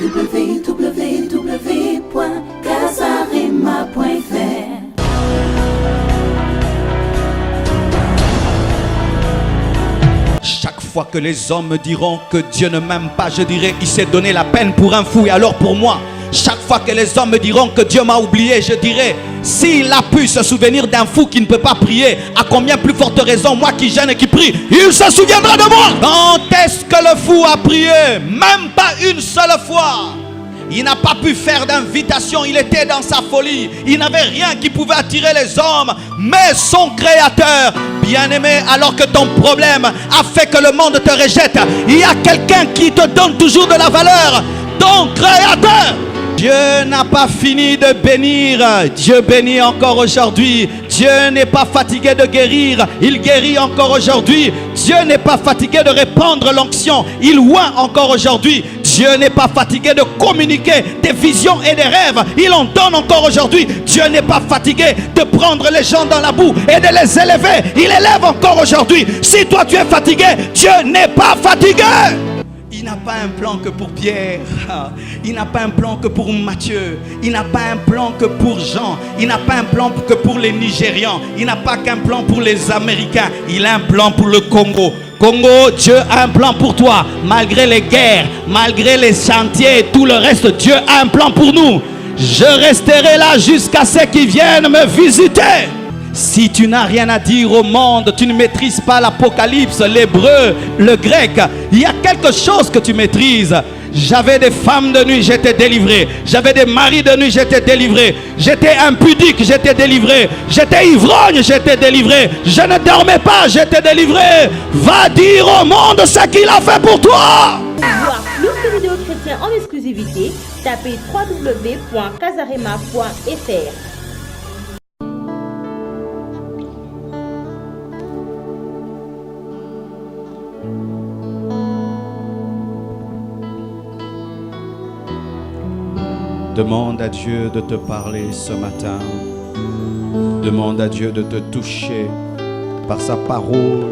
www.casarema.fr. Chaque fois que les hommes me diront que Dieu ne m'aime pas, je dirai il s'est donné la peine pour un fou. Et alors pour moi, chaque fois que les hommes me diront que Dieu m'a oublié, je dirai s'il a pu se souvenir d'un fou qui ne peut pas prier, à combien plus forte raison moi qui gêne et qui prie, il se souviendra de moi. Quand est-ce que le fou a prié? Même pas une seule fois. Il n'a pas pu faire d'invitation, il était dans sa folie. Il n'avait rien qui pouvait attirer les hommes, mais son Créateur. Bien-aimé, alors que ton problème a fait que le monde te rejette, il y a quelqu'un qui te donne toujours de la valeur, ton Créateur. Dieu n'a pas fini de bénir. Dieu bénit encore aujourd'hui. Dieu n'est pas fatigué de guérir. Il guérit encore aujourd'hui. Dieu n'est pas fatigué de répandre l'onction. Il oint encore aujourd'hui. Dieu n'est pas fatigué de communiquer des visions et des rêves. Il en donne encore aujourd'hui. Dieu n'est pas fatigué de prendre les gens dans la boue et de les élever. Il élève encore aujourd'hui. Si toi tu es fatigué, Dieu n'est pas fatigué. Il n'a pas un plan que pour Pierre. Il n'a pas un plan que pour Matthieu. Il n'a pas un plan que pour Jean. Il n'a pas un plan que pour les Nigérians. Il n'a pas qu'un plan pour les Américains. Il a un plan pour le Congo. Congo, Dieu a un plan pour toi. Malgré les guerres, malgré les chantiers et tout le reste, Dieu a un plan pour nous. Je resterai là jusqu'à ce qu'ils viennent me visiter. Si tu n'as rien à dire au monde, tu ne maîtrises pas l'Apocalypse, l'hébreu, le grec, il y a quelque chose que tu maîtrises. J'avais des femmes de nuit, j'étais délivré. J'avais des maris de nuit, j'étais délivré. J'étais impudique, j'étais délivré. J'étais ivrogne, j'étais délivré. Je ne dormais pas, j'étais délivré. Va dire au monde ce qu'il a fait pour toi. Pour voir plus de vidéos chrétiennes en exclusivité, tapez www.casarema.fr. Demande à Dieu de te parler ce matin. Demande à Dieu de te toucher par sa parole,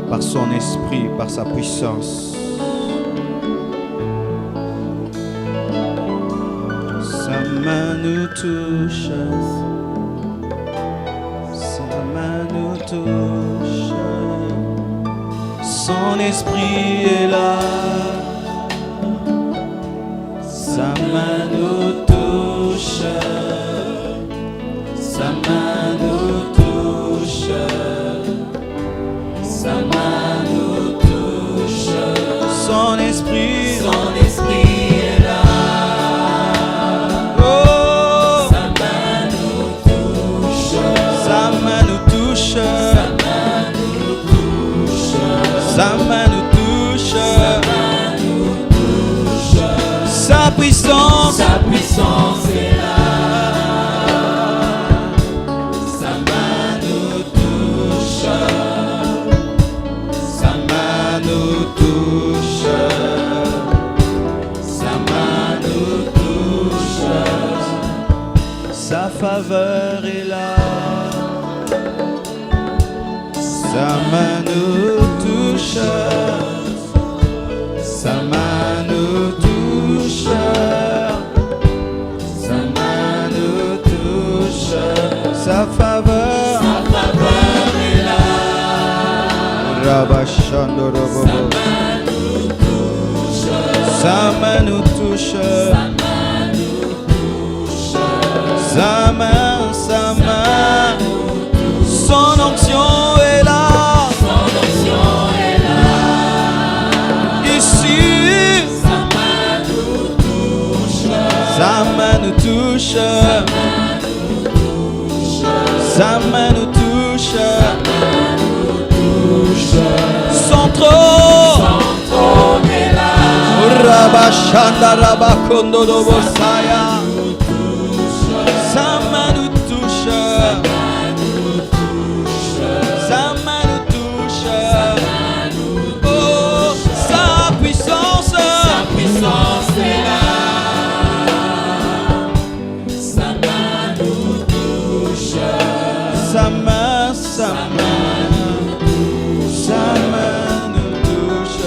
par son esprit, par sa puissance. Sa main nous touche. Sa main nous touche. Son esprit est là. Sa main nous touche, sa main nous touche, sa main nous touche. Son esprit est là. Oh, sa main nous touche, sa main nous touche, sa main nous touche, sa main nous touche. Sa puissance est là. Sa main nous touche. Sa main nous touche. Sa main nous touche. Sa faveur est là. Sa main nous touche. Sa main nous touche. Sa main nous touche. Sa faveur est là. Rabashando Robo. Sa main nous touche. Sa main nous touche. Sa main, sa main. Son onction est là. Son onction est là. Ici. Sa main nous touche. Sa main nous touche. Sa main nous touche. Son trône est là. Rabashanda Rabakondo Robosaya. Sa main nous touche. Sa main nous touche. Oh, sa puissance est là. Sa main nous touche. Sa main, sa main. Sa main nous touche.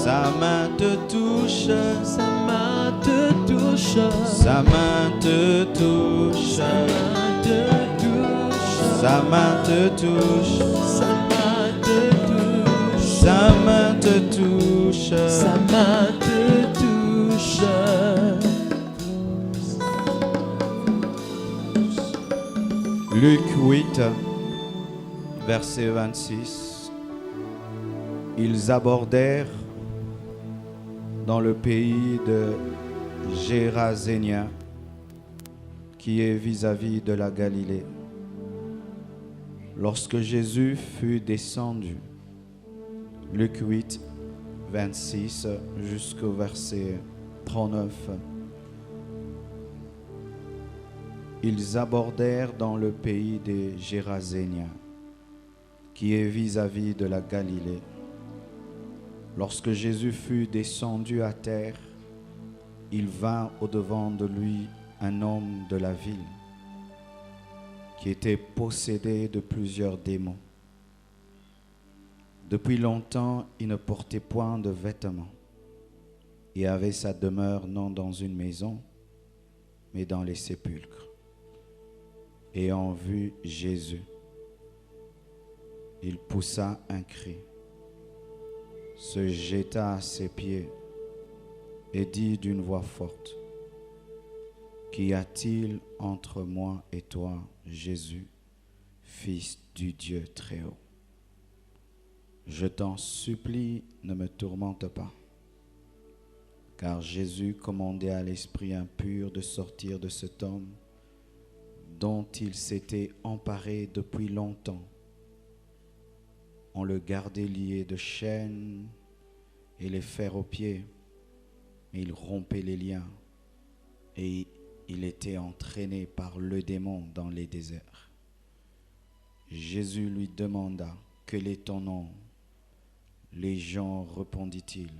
Sa main te touche, Sa main te touche, sa main te touche, sa main te touche, sa main te touche, sa main te touche, sa main te touche. sa main te touche. Luc 8, verset 26. Ils abordèrent dans le pays de Gérasénia, qui est vis-à-vis de la Galilée. Lorsque Jésus fut descendu, Luc 8, 26 jusqu'au verset 39, ils abordèrent dans le pays des Géraséniens, qui est vis-à-vis de la Galilée. Lorsque Jésus fut descendu à terre, il vint au-devant de lui un homme de la ville, qui était possédé de plusieurs démons. Depuis longtemps, il ne portait point de vêtements et avait sa demeure non dans une maison, mais dans les sépulcres. Ayant vu Jésus, il poussa un cri, se jeta à ses pieds et dit d'une voix forte, « Qu'y a-t-il entre moi et toi, Jésus, Fils du Dieu très haut? Je t'en supplie, ne me tourmente pas. » Car Jésus commandait à l'esprit impur de sortir de cet homme dont il s'était emparé depuis longtemps. On le gardait lié de chaînes et les fers aux pieds, mais il rompait les liens et il était entraîné par le démon dans les déserts. Jésus lui demanda, « Quel est ton nom ?» Les gens répondit-il,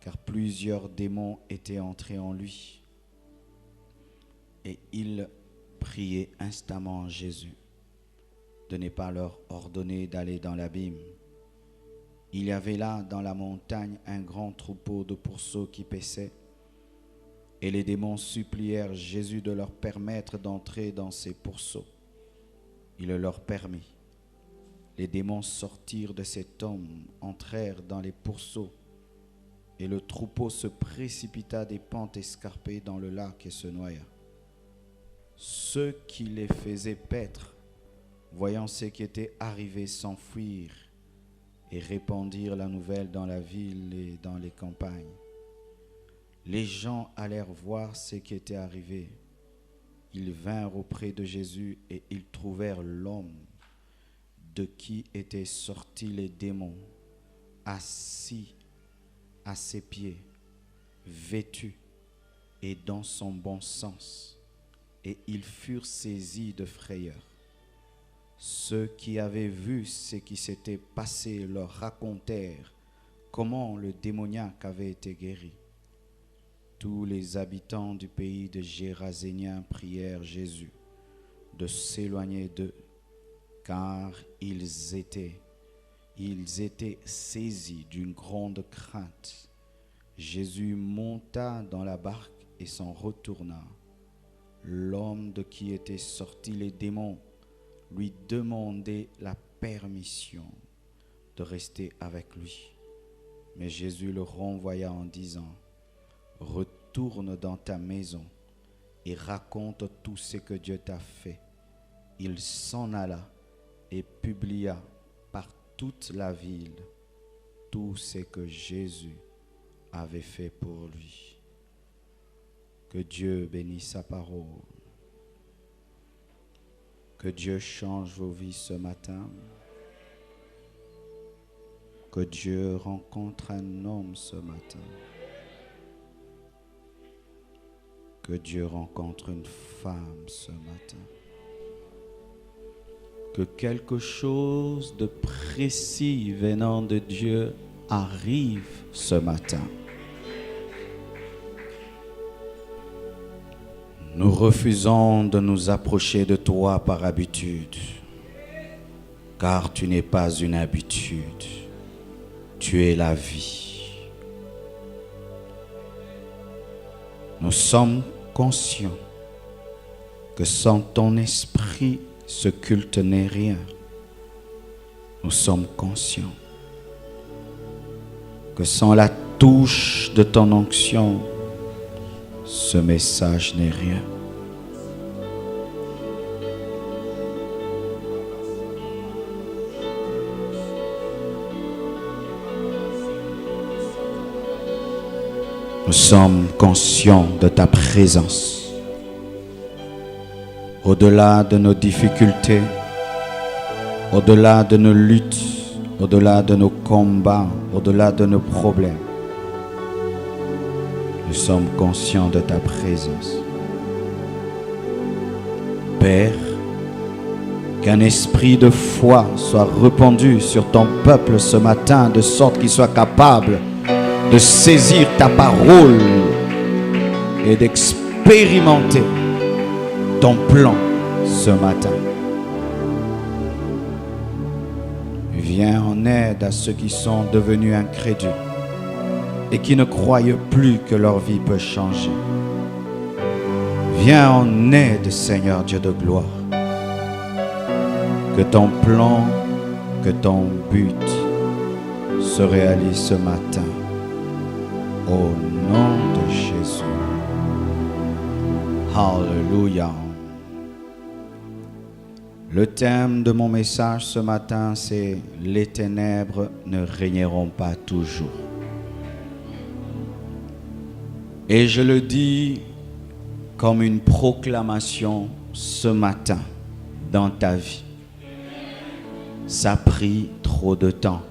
car plusieurs démons étaient entrés en lui. Et il priait instamment Jésus de ne pas leur ordonner d'aller dans l'abîme. Il y avait là dans la montagne un grand troupeau de pourceaux qui paissaient, et les démons supplièrent Jésus de leur permettre d'entrer dans ces pourceaux. Il le leur permit. Les démons sortirent de cet homme, entrèrent dans les pourceaux, et le troupeau se précipita des pentes escarpées dans le lac et se noya. Ceux qui les faisaient paître, voyant ce qui était arrivé, s'enfuirent et répandirent la nouvelle dans la ville et dans les campagnes. Les gens allèrent voir ce qui était arrivé. Ils vinrent auprès de Jésus et ils trouvèrent l'homme de qui étaient sortis les démons, assis à ses pieds, vêtu et dans son bon sens, et ils furent saisis de frayeur. Ceux qui avaient vu ce qui s'était passé leur racontèrent comment le démoniaque avait été guéri. Tous les habitants du pays de Géraséniens prièrent Jésus de s'éloigner d'eux, car ils étaient saisis d'une grande crainte. Jésus monta dans la barque et s'en retourna. L'homme de qui étaient sortis les démons lui demandait la permission de rester avec lui. Mais Jésus le renvoya en disant, « Retourne dans ta maison et raconte tout ce que Dieu t'a fait. » Il s'en alla et publia par toute la ville tout ce que Jésus avait fait pour lui. Que Dieu bénisse sa parole. Que Dieu change vos vies ce matin. Que Dieu rencontre un homme ce matin. Que Dieu rencontre une femme ce matin. que quelque chose de précis venant de Dieu arrive ce matin. Nous refusons de nous approcher de toi par habitude, car tu n'es pas une habitude, tu es la vie. Nous sommes conscients que sans ton esprit, ce culte n'est rien. Nous sommes conscients que sans la touche de ton onction, ce message n'est rien. Nous sommes conscients de ta présence. Au-delà de nos difficultés, au-delà de nos luttes, au-delà de nos combats, au-delà de nos problèmes, nous sommes conscients de ta présence. Père, qu'un esprit de foi soit répandu sur ton peuple ce matin, de sorte qu'il soit capable de saisir ta parole et d'expérimenter ton plan ce matin. Viens en aide à ceux qui sont devenus incrédules et qui ne croient plus que leur vie peut changer. Viens en aide, Seigneur Dieu de gloire. Que ton plan, que ton but se réalise ce matin. Au nom de Jésus. Alléluia. Le thème de mon message ce matin, c'est « Les ténèbres ne régneront pas toujours ». Et je le dis comme une proclamation ce matin dans ta vie. Ça a pris trop de temps.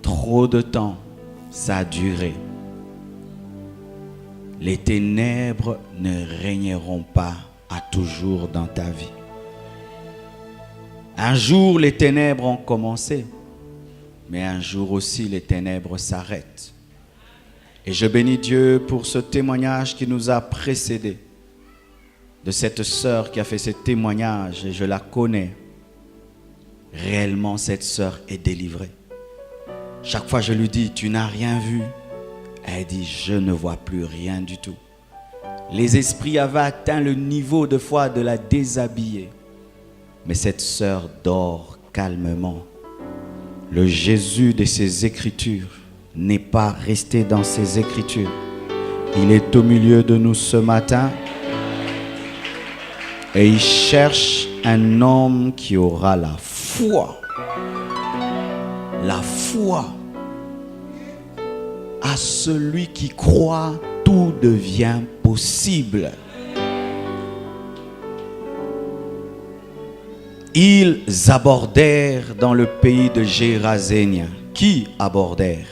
Trop de temps, ça a duré. Les ténèbres ne régneront pas à toujours dans ta vie. Un jour, les ténèbres ont commencé, mais un jour aussi, les ténèbres s'arrêtent. Et je bénis Dieu pour ce témoignage qui nous a précédés, de cette sœur qui a fait ce témoignage, et je la connais. Réellement, cette sœur est délivrée. Chaque fois, je lui dis, tu n'as rien vu. Elle dit, je ne vois plus rien du tout. Les esprits avaient atteint le niveau de foi de la déshabiller. Mais cette sœur dort calmement. Le Jésus de ses Écritures n'est pas resté dans ses Écritures. Il est au milieu de nous ce matin. Et il cherche un homme qui aura la foi. La foi. À celui qui croit, tout devient possible. Ils abordèrent dans le pays de Gérasénia. Qui abordèrent?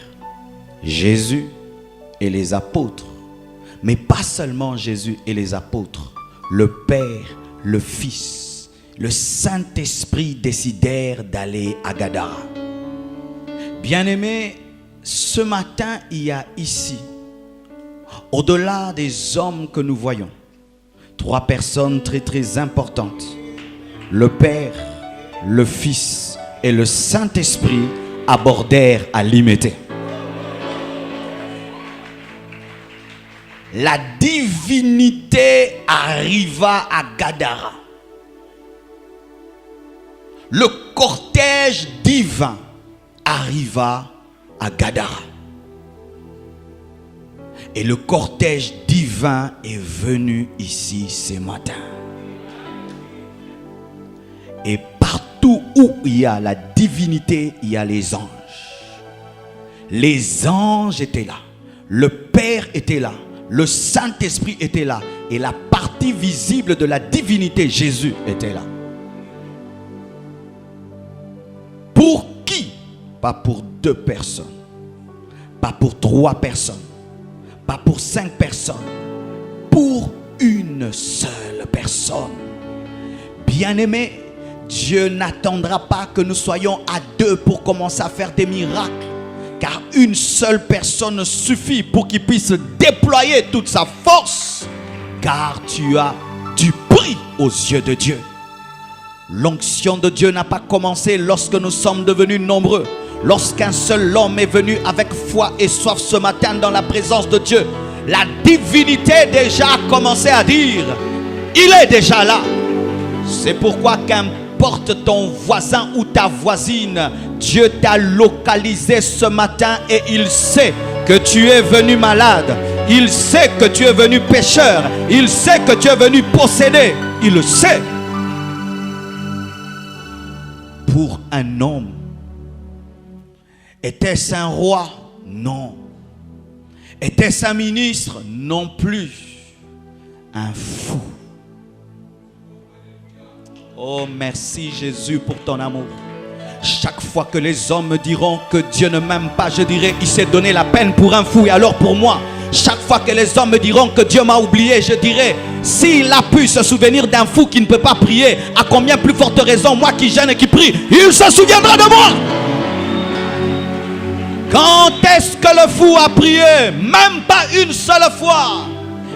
Jésus et les apôtres. Mais pas seulement Jésus et les apôtres. Le Père, le Fils, le Saint-Esprit décidèrent d'aller à Gadara. Bien-aimés, ce matin, il y a ici, au-delà des hommes que nous voyons, 3 personnes très très importantes. Le Père, le Fils et le Saint-Esprit abordèrent à Limété. La divinité arriva à Gadara. Le cortège divin arriva à Gadara. Et le cortège divin est venu ici ce matin. Et partout où il y a la divinité, il y a les anges. Les anges étaient là. Le Père était là. Le Saint-Esprit était là. Et la partie visible de la divinité, Jésus, était là. Pour qui? Pas pour 2 personnes. Pas pour 3 personnes. Pas pour 5 personnes. Pour une seule personne. Bien-aimé, Dieu n'attendra pas que nous soyons à deux pour commencer à faire des miracles. Car une seule personne suffit pour qu'il puisse déployer toute sa force. Car tu as du prix aux yeux de Dieu. L'onction de Dieu n'a pas commencé lorsque nous sommes devenus nombreux. Lorsqu'un seul homme est venu avec foi et soif ce matin dans la présence de Dieu, la divinité déjà a commencé à dire, il est déjà là. C'est pourquoi qu'importe ton voisin ou ta voisine, Dieu t'a localisé ce matin et il sait que tu es venu malade. Il sait que tu es venu pécheur. Il sait que tu es venu possédé. Il le sait. Pour un homme, était-ce un roi? Non. Était-ce un ministre? Non plus. Un fou. Oh, merci Jésus pour ton amour. Chaque fois que les hommes me diront que Dieu ne m'aime pas, je dirai, il s'est donné la peine pour un fou. Et alors pour moi, chaque fois que les hommes me diront que Dieu m'a oublié, je dirai, s'il a pu se souvenir d'un fou qui ne peut pas prier, à combien plus forte raison, moi qui jeûne et qui prie, il se souviendra de moi. Quand est-ce que le fou a prié? Même pas une seule fois.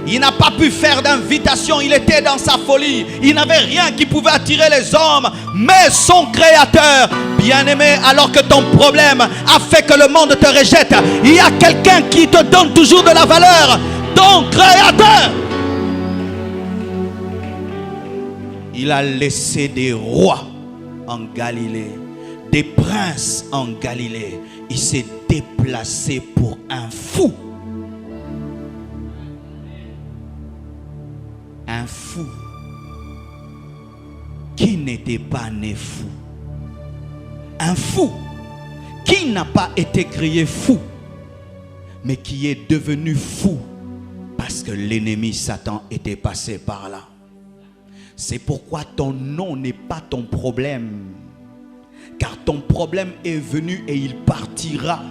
Il n'a pas pu faire d'invitation, il était dans sa folie. Il n'avait rien qui pouvait attirer les hommes, mais son Créateur. Bien-aimé, alors que ton problème a fait que le monde te rejette, il y a quelqu'un qui te donne toujours de la valeur, ton Créateur. Il a laissé des rois en Galilée, des princes en Galilée. Il s'est déplacé pour un fou. Un fou qui n'était pas né fou. Un fou qui n'a pas été créé fou, mais qui est devenu fou parce que l'ennemi Satan était passé par là. C'est pourquoi ton nom n'est pas ton problème, car ton problème est venu et il partira.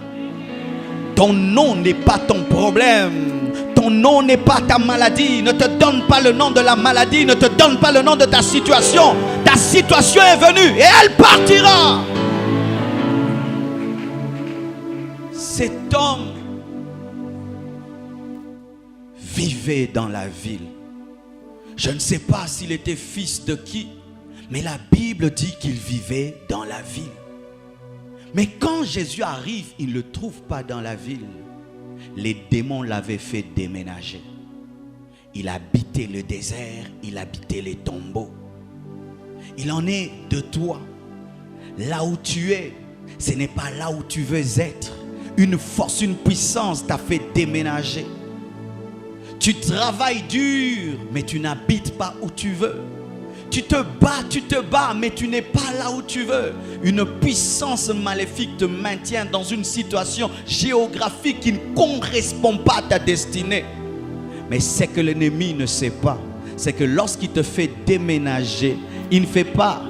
Ton nom n'est pas ton problème. Ton nom n'est pas ta maladie. Ne te donne pas le nom de la maladie. Ne te donne pas le nom de ta situation. Ta situation est venue et elle partira. Cet homme vivait dans la ville. Je ne sais pas s'il était fils de qui, mais la Bible dit qu'il vivait dans la ville. Mais quand Jésus arrive, il ne le trouve pas dans la ville. Les démons l'avaient fait déménager. Il habitait le désert, il habitait les tombeaux. Il en est de toi. Là où tu es, ce n'est pas là où tu veux être. Une force, une puissance t'a fait déménager. Tu travailles dur, mais tu n'habites pas où tu veux. Tu te bats, mais tu n'es pas là où tu veux. Une puissance maléfique te maintient dans une situation géographique qui ne correspond pas à ta destinée. Mais c'est que l'ennemi ne sait pas. C'est que lorsqu'il te fait déménager, il ne fait pas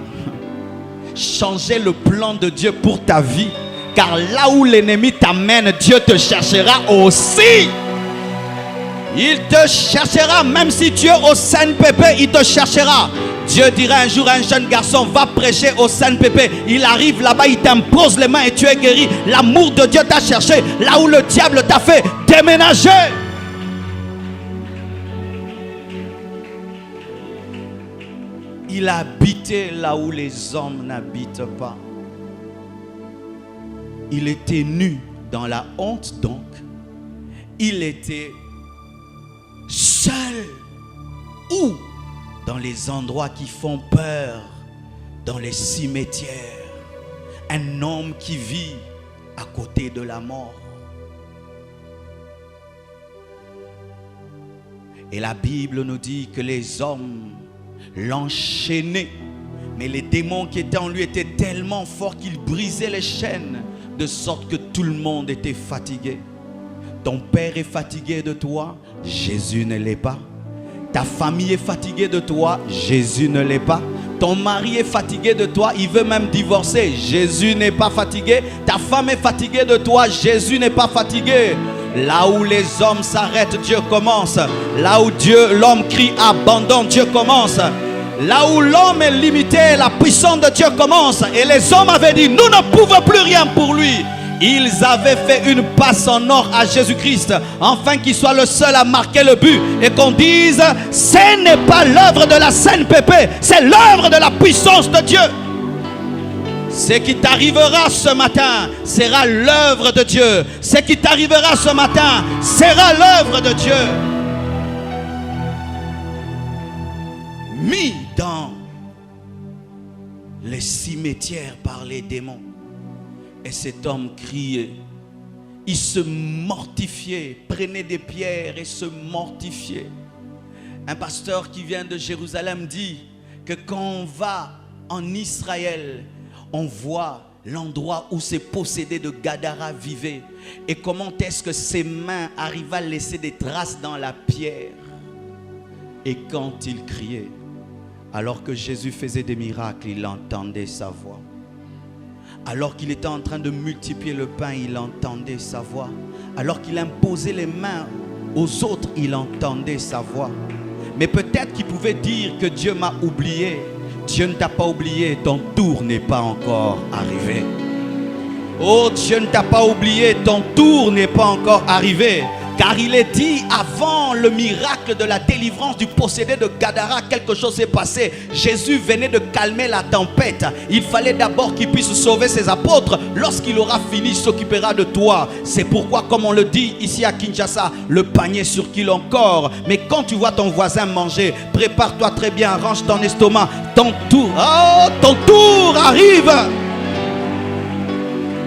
changer le plan de Dieu pour ta vie. Car là où l'ennemi t'amène, Dieu te cherchera aussi. Il te cherchera, même si tu es au Saint-Pépé, il te cherchera. Dieu dira un jour à un jeune garçon, va prêcher au Saint-Pépé. Il arrive là-bas, il t'impose les mains et tu es guéri. L'amour de Dieu t'a cherché, là où le diable t'a fait déménager. Il habitait là où les hommes n'habitent pas. Il était nu dans la honte donc. Il était seul. Où? Dans les endroits qui font peur, dans les cimetières. Un homme qui vit à côté de la mort. Et la Bible nous dit que les hommes l'enchaînaient. Mais les démons qui étaient en lui étaient tellement forts qu'ils brisaient les chaînes, de sorte que tout le monde était fatigué. Ton père est fatigué de toi, Jésus ne l'est pas. Ta famille est fatiguée de toi, Jésus ne l'est pas. Ton mari est fatigué de toi, il veut même divorcer, Jésus n'est pas fatigué. Ta femme est fatiguée de toi, Jésus n'est pas fatigué. Là où les hommes s'arrêtent, Dieu commence. Là où l'homme crie abandon, Dieu commence. Là où l'homme est limité, la puissance de Dieu commence. Et les hommes avaient dit, nous ne pouvons plus rien pour lui. Ils avaient fait une passe en or à Jésus-Christ, afin qu'il soit le seul à marquer le but. Et qu'on dise, ce n'est pas l'œuvre de la CNPP, c'est l'œuvre de la puissance de Dieu. Ce qui t'arrivera ce matin sera l'œuvre de Dieu. Ce qui t'arrivera ce matin sera l'œuvre de Dieu. Mis dans les cimetières par les démons. Et cet homme criait. Il se mortifiait, prenait des pierres et se mortifiait. Un pasteur qui vient de Jérusalem dit que quand on va en Israël, on voit l'endroit où ces possédés de Gadara vivaient. Et comment est-ce que ses mains arrivaient à laisser des traces dans la pierre. Et quand il criait, alors que Jésus faisait des miracles, il entendait sa voix. Alors qu'il était en train de multiplier le pain, il entendait sa voix. Alors qu'il imposait les mains aux autres, il entendait sa voix. Mais peut-être qu'il pouvait dire que Dieu m'a oublié. Dieu ne t'a pas oublié, ton tour n'est pas encore arrivé. Oh, Dieu ne t'a pas oublié, ton tour n'est pas encore arrivé. Car il est dit, avant le miracle de la délivrance du possédé de Gadara, quelque chose s'est passé. Jésus venait de calmer la tempête. Il fallait d'abord qu'il puisse sauver ses apôtres. Lorsqu'il aura fini, il s'occupera de toi. C'est pourquoi, comme on le dit ici à Kinshasa, le panier circule encore. Mais quand tu vois ton voisin manger, prépare-toi très bien, range ton estomac. Ton tour arrive.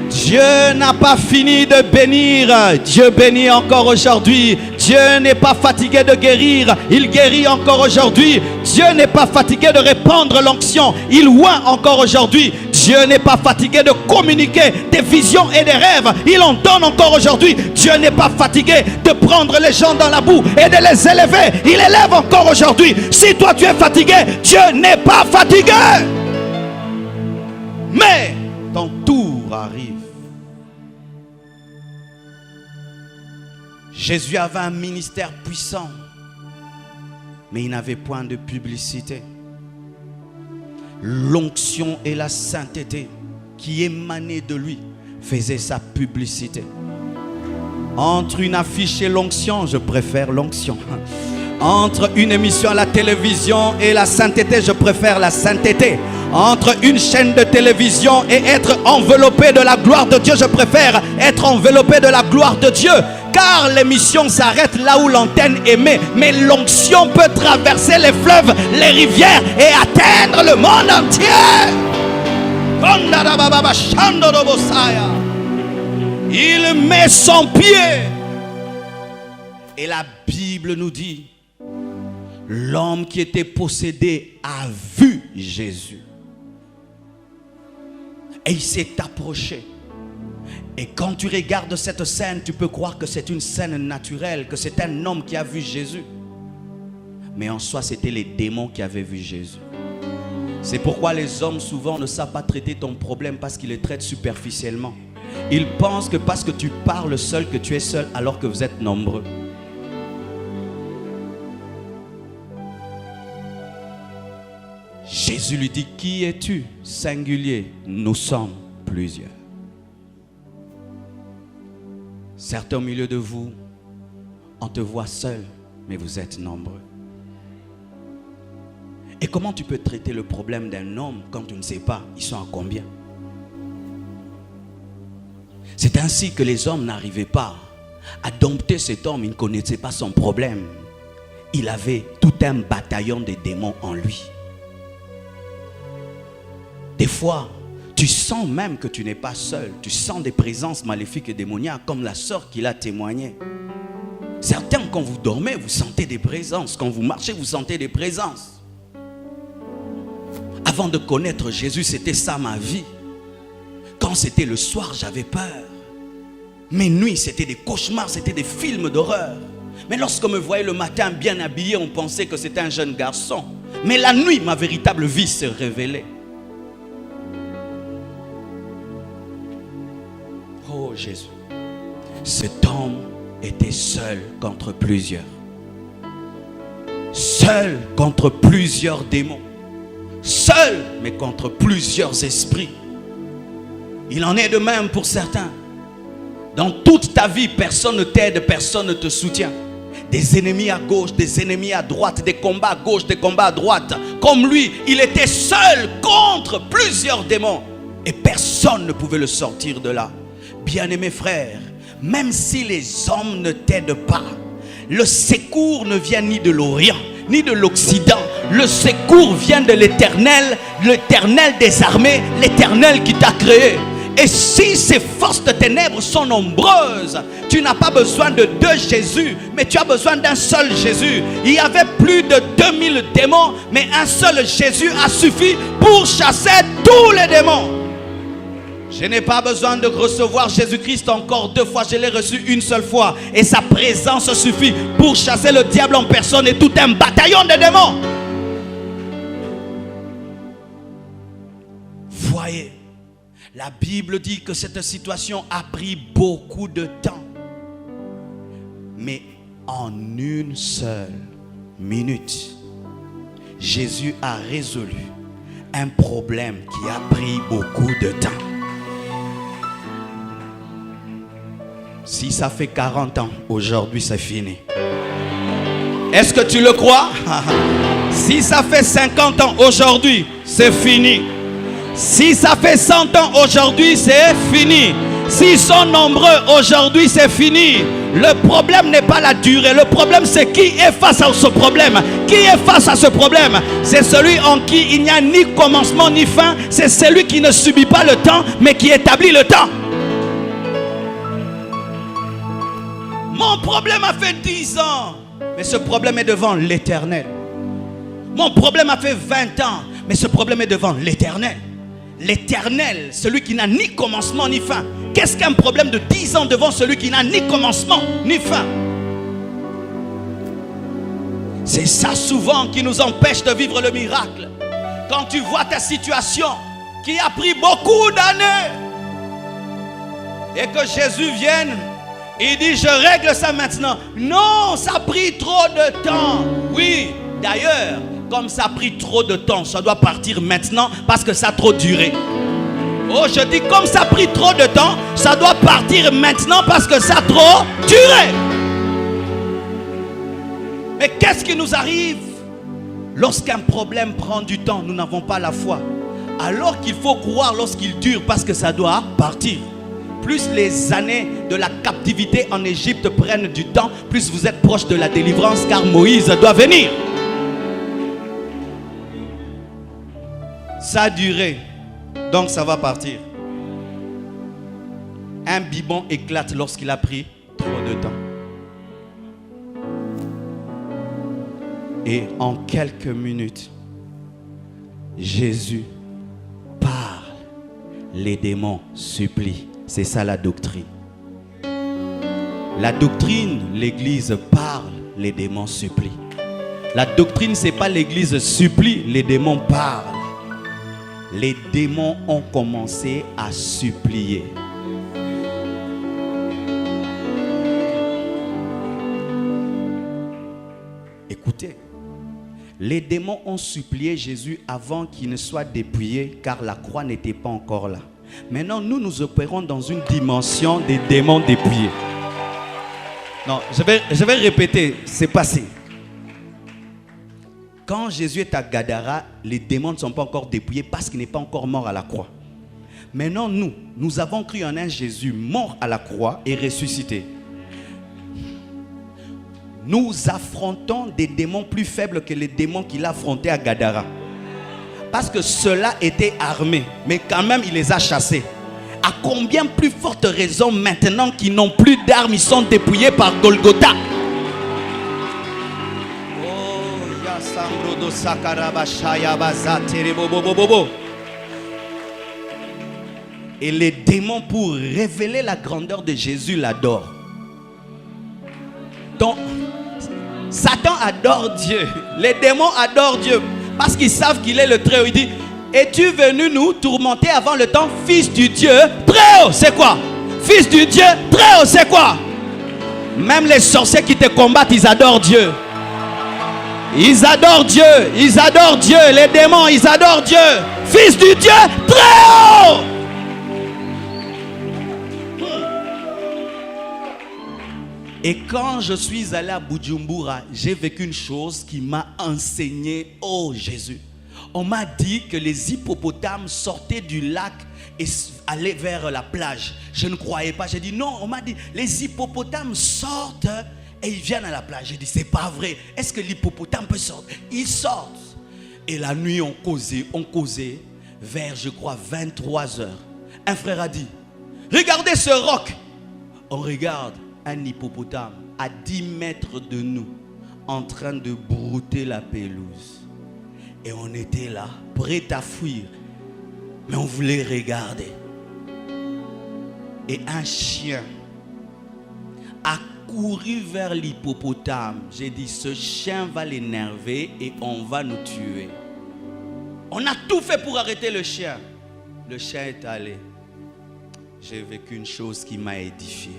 Dieu n'a pas fini de bénir. Dieu bénit encore aujourd'hui. Dieu n'est pas fatigué de guérir. Il guérit encore aujourd'hui. Dieu n'est pas fatigué de répandre l'onction. Il oint encore aujourd'hui. Dieu n'est pas fatigué de communiquer des visions et des rêves. Il en donne encore aujourd'hui. Dieu n'est pas fatigué de prendre les gens dans la boue et de les élever. Il élève encore aujourd'hui. Si toi tu es fatigué, Dieu n'est pas fatigué. Mais ton tour arrive. Jésus avait un ministère puissant, mais il n'avait point de publicité. L'onction et la sainteté qui émanaient de lui faisaient sa publicité. Entre une affiche et l'onction, je préfère l'onction. Entre une émission à la télévision et la sainteté, je préfère la sainteté. Entre une chaîne de télévision et être enveloppé de la gloire de Dieu, je préfère être enveloppé de la gloire de Dieu. Car l'émission s'arrête là où l'antenne émet. Mais l'onction peut traverser les fleuves, les rivières et atteindre le monde entier. Il met son pied. Et la Bible nous dit, l'homme qui était possédé a vu Jésus. Et il s'est approché. Et quand tu regardes cette scène, tu peux croire que c'est une scène naturelle, que c'est un homme qui a vu Jésus. Mais en soi, c'était les démons qui avaient vu Jésus. C'est pourquoi les hommes souvent ne savent pas traiter ton problème parce qu'ils le traitent superficiellement. Ils pensent que parce que tu parles seul, que tu es seul alors que vous êtes nombreux. Jésus lui dit, qui es-tu? Singulier, nous sommes plusieurs. Certains au milieu de vous, on te voit seul, mais vous êtes nombreux. Et comment tu peux traiter le problème d'un homme quand tu ne sais pas, ils sont à combien? C'est ainsi que les hommes n'arrivaient pas à dompter cet homme, ils ne connaissaient pas son problème. Il avait tout un bataillon de démons en lui. Des fois, tu sens même que tu n'es pas seul. Tu sens des présences maléfiques et démoniaques, comme la sœur qui l'a témoigné. Certains, quand vous dormez, vous sentez des présences. Quand vous marchez, vous sentez des présences. Avant de connaître Jésus, c'était ça ma vie. Quand c'était le soir, j'avais peur. Mes nuits, c'était des cauchemars, c'était des films d'horreur. Mais lorsqu'on me voyait le matin bien habillé, on pensait que c'était un jeune garçon. Mais la nuit, ma véritable vie s'est révélée. Oh Jésus, cet homme était seul contre plusieurs. Seul contre plusieurs démons. seul, mais contre plusieurs esprits. Il en est de même pour certains. Dans toute ta vie, personne ne t'aide, personne ne te soutient. Des ennemis à gauche, des ennemis à droite, des combats à gauche, des combats à droite. Comme lui, il était seul contre plusieurs démons. Et personne ne pouvait le sortir de là. Bien-aimés frères, même si les hommes ne t'aident pas, le secours ne vient ni de l'Orient, ni de l'Occident. Le secours vient de l'Éternel, l'Éternel des armées, l'Éternel qui t'a créé. Et si ces forces de ténèbres sont nombreuses, tu n'as pas besoin de deux Jésus, mais tu as besoin d'un seul Jésus. Il y avait plus de 2000 démons, mais un seul Jésus a suffi pour chasser tous les démons. Je n'ai pas besoin de recevoir Jésus-Christ encore 2 fois, je l'ai reçu une seule fois. Et sa présence suffit pour chasser le diable en personne et tout un bataillon de démons. Voyez. La Bible dit que cette situation a pris beaucoup de temps. Mais en une seule minute, Jésus a résolu un problème qui a pris beaucoup de temps. Si ça fait 40 ans, aujourd'hui c'est fini. Est-ce que tu le crois? Si ça fait 50 ans, aujourd'hui c'est fini. Si ça fait 100 ans aujourd'hui, c'est fini. S'ils sont nombreux aujourd'hui, c'est fini. Le problème n'est pas la durée. Le problème, c'est qui est face à ce problème. Qui est face à ce problème? C'est celui en qui il n'y a ni commencement ni fin. C'est celui qui ne subit pas le temps, mais qui établit le temps. Mon problème a fait 10 ans, mais ce problème est devant l'Éternel. Mon problème a fait 20 ans, mais ce problème est devant l'Éternel. L'Éternel, celui qui n'a ni commencement ni fin. Qu'est-ce qu'un problème de 10 ans devant celui qui n'a ni commencement ni fin? C'est ça souvent qui nous empêche de vivre le miracle. Quand tu vois ta situation qui a pris beaucoup d'années et que Jésus vienne, il dit je règle ça maintenant. Non, ça a pris trop de temps. Oui, d'ailleurs, comme ça a pris trop de temps, ça doit partir maintenant parce que ça a trop duré. Oh, je dis comme ça a pris trop de temps, ça doit partir maintenant parce que ça a trop duré. Mais qu'est-ce qui nous arrive lorsqu'un problème prend du temps? Nous n'avons pas la foi. Alors qu'il faut croire lorsqu'il dure parce que ça doit partir. Plus les années de la captivité en Égypte prennent du temps, plus vous êtes proche de la délivrance car Moïse doit venir. Ça a duré, donc ça va partir. Un biberon éclate lorsqu'il a pris trop de temps. Et en quelques minutes, Jésus parle, les démons supplient. C'est ça la doctrine. La doctrine, l'église parle, les démons supplient. La doctrine, c'est pas l'église supplie, les démons parlent. Les démons ont commencé à supplier. Écoutez, les démons ont supplié Jésus avant qu'il ne soit dépouillé car la croix n'était pas encore là. Maintenant, nous opérons dans une dimension des démons dépouillés. Non, je vais répéter, c'est passé. Quand Jésus est à Gadara, les démons ne sont pas encore dépouillés parce qu'il n'est pas encore mort à la croix. Maintenant, nous avons cru en un Jésus mort à la croix et ressuscité. Nous affrontons des démons plus faibles que les démons qu'il a affrontés à Gadara. Parce que ceux-là étaient armés, mais quand même il les a chassés. À combien plus forte raison maintenant qu'ils n'ont plus d'armes, ils sont dépouillés par Golgotha. Et les démons, pour révéler la grandeur de Jésus, l'adorent. Donc, Satan adore Dieu. Les démons adorent Dieu. Parce qu'ils savent qu'il est le Très-Haut. Il dit, es-tu venu nous tourmenter avant le temps, fils du Dieu Très-Haut? C'est quoi? Fils du Dieu Très-Haut, c'est quoi? Même les sorciers qui te combattent, ils adorent Dieu. Ils adorent Dieu. Ils adorent Dieu. Les démons, ils adorent Dieu. Fils du Dieu très haut. Et quand je suis allé à Bujumbura, j'ai vécu une chose qui m'a enseigné, oh Jésus. On m'a dit que les hippopotames sortaient du lac et allaient vers la plage. Je ne croyais pas. J'ai dit non, on m'a dit les hippopotames sortent et ils viennent à la plage. J'ai dit c'est pas vrai. Est-ce que l'hippopotame peut sortir? Ils sortent. Et la nuit on causait vers je crois 23 heures. Un frère a dit regardez ce roc. On regarde un hippopotame à 10 mètres de nous en train de brouter la pelouse. Et on était là, prêts à fuir. Mais on voulait regarder. Et un chien a couru vers l'hippopotame. J'ai dit, ce chien va l'énerver et on va nous tuer. On a tout fait pour arrêter le chien. Le chien est allé. J'ai vécu une chose qui m'a édifié.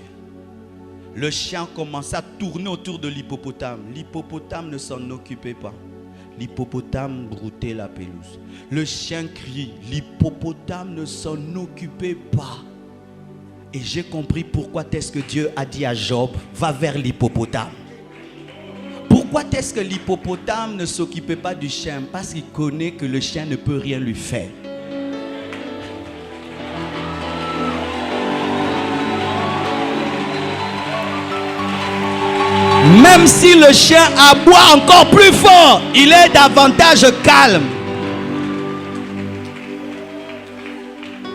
Le chien commençait à tourner autour de l'hippopotame. L'hippopotame ne s'en occupait pas. L'hippopotame broutait la pelouse. Le chien crie. L'hippopotame ne s'en occupait pas. Et j'ai compris pourquoi est-ce que Dieu a dit à Job, va vers l'hippopotame. Pourquoi est-ce que l'hippopotame ne s'occupait pas du chien? Parce qu'il connaît que le chien ne peut rien lui faire. Même si le chien aboie encore plus fort, il est davantage calme.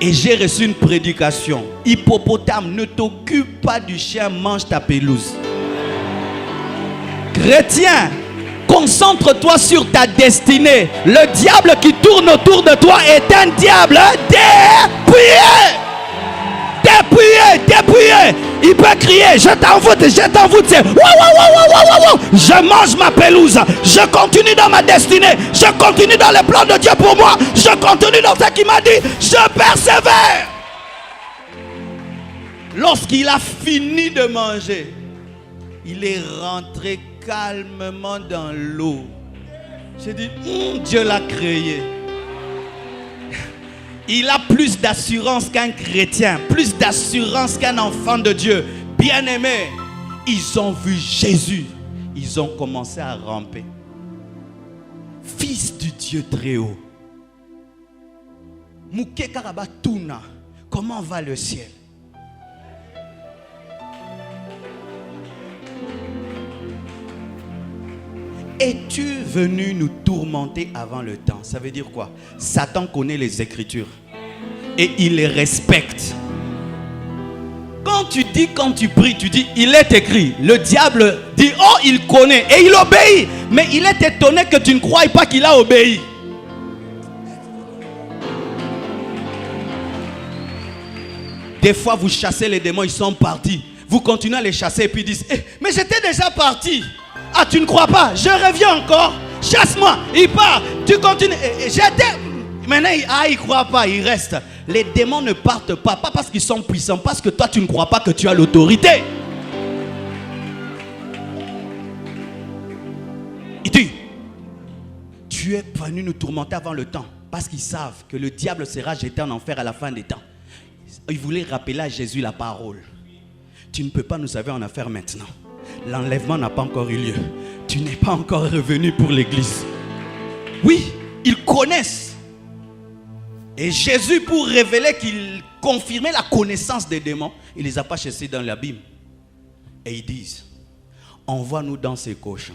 Et j'ai reçu une prédication. Hippopotame, ne t'occupe pas du chien, mange ta pelouse. Chrétien, concentre-toi sur ta destinée. Le diable qui tourne autour de toi est un diable dépouillé. Dépouillé. Il peut crier, je t'envoûte. Je mange ma pelouse. Je continue dans ma destinée. Je continue dans les plans de Dieu pour moi. Je continue dans ce qu'il m'a dit. Je persévère. Lorsqu'il a fini de manger, il est rentré calmement dans l'eau. J'ai dit, Dieu l'a créé. Il a plus d'assurance qu'un chrétien, plus d'assurance qu'un enfant de Dieu. Bien-aimés, ils ont vu Jésus. Ils ont commencé à ramper. Fils du Dieu très haut. Mouké Karabatuna, comment va le ciel? Es-tu venu nous tourmenter avant le temps? Ça veut dire quoi? Satan connaît les Écritures et il les respecte. Quand tu pries, tu dis il est écrit. Le diable dit oh il connaît et il obéit. Mais il est étonné que tu ne croies pas qu'il a obéi. Des fois vous chassez les démons, ils sont partis. Vous continuez à les chasser et puis ils disent mais j'étais déjà parti. Ah, tu ne crois pas? Je reviens encore. Chasse-moi. Il part. Tu continues. J'étais. Maintenant, il ne croit pas. Il reste. Les démons ne partent pas. Pas parce qu'ils sont puissants. Parce que toi, tu ne crois pas que tu as l'autorité. Il dit, tu es venu nous tourmenter avant le temps. Parce qu'ils savent que le diable sera jeté en enfer à la fin des temps. Ils voulaient rappeler à Jésus la parole. Tu ne peux pas nous sauver en enfer maintenant. L'enlèvement n'a pas encore eu lieu. Tu n'es pas encore revenu pour l'église. Oui, ils connaissent. Et Jésus, pour révéler qu'il confirmait la connaissance des démons, il les a pas chassés dans l'abîme. Et ils disent, envoie-nous dans ces cochons.